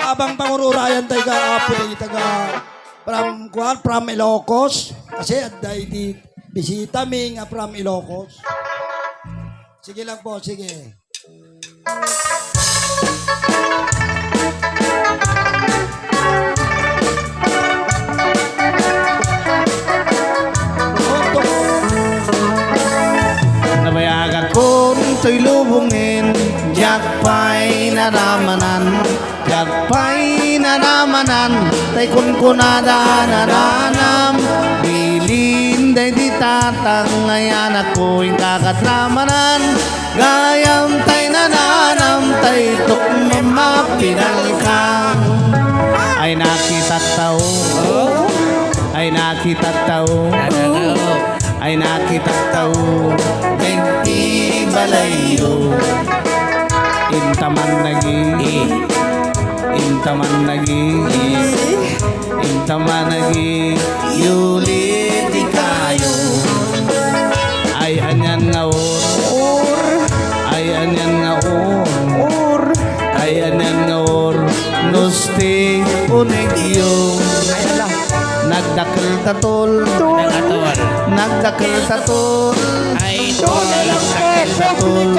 abang pangururayan tayo ka apo tayo taga from Ilocos. Kasi at dahil di bisita mi nga from Ilocos. Sige lang po, sige. Nabayagan ko to'y lubungin, jakpay naramanan, jakpay naramanan, tay kunkunada naranam, bilin day di tatang, ngayon ako'y kakatramanan, gayam tay nananam, tay tukmamapinalkang, ay nakita tao, ay nakita tao, ay nakita tao, genti balayo, intaman nagi, intaman nagi, intaman nagi, yulit di kayo, ay anyan nga or, ay anyan nga or, ay anyan nga or, nusti unegyo, nagdakil tatol, nagdakil tatol, ay nagdakil tatol,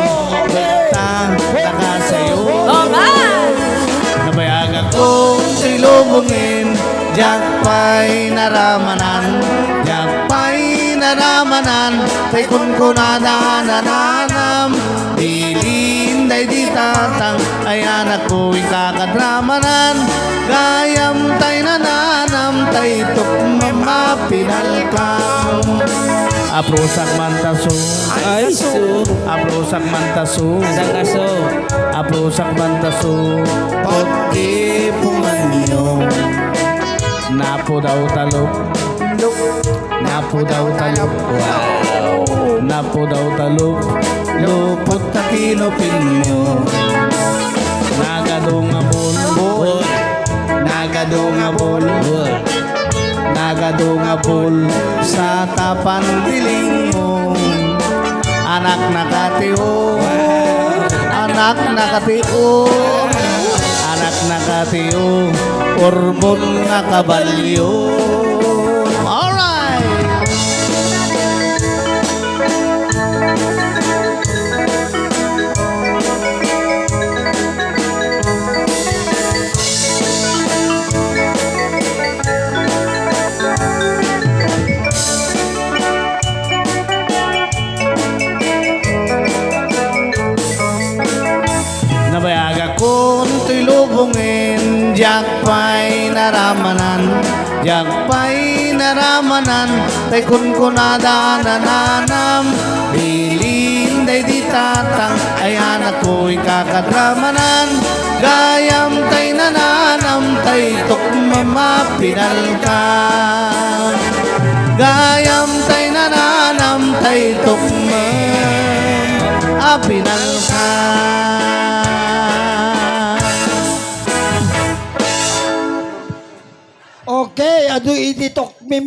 bata, taka sa'yo. Nabayagan ko silubungin, jakpay naramanan, jakpay naramanan, tay kunkunada nananam, dilin day di tatang, ay anak ko'y kakadramanan, gayam tay nananam, tay tukmamapinalkam, aprusak mantaso, Ay, su. aprusak mantaso, Kaso. aprusak mantaso, pagkipungan nyo, napo daw talok, napo daw talok, napo daw talok, lupot na kinopin nyo, nagadong abol, nagadong abol, nagadong abol, sa tapan diling mo, anak nakatiyo, anak nakatiyo, anak nakatiyo, urbon nakabalyo. Alright! Nabayaga ko to'y lubungin, jakpay naramanan, jakpay naramanan, tay kunkunada nananam, bilin day di tatang, ay anak ko'y kakadramanan, gayam tay nananam, tay tukmamapinalkan, gayam tay nananam, tay tukmamapinalkan. Okay, adu ititok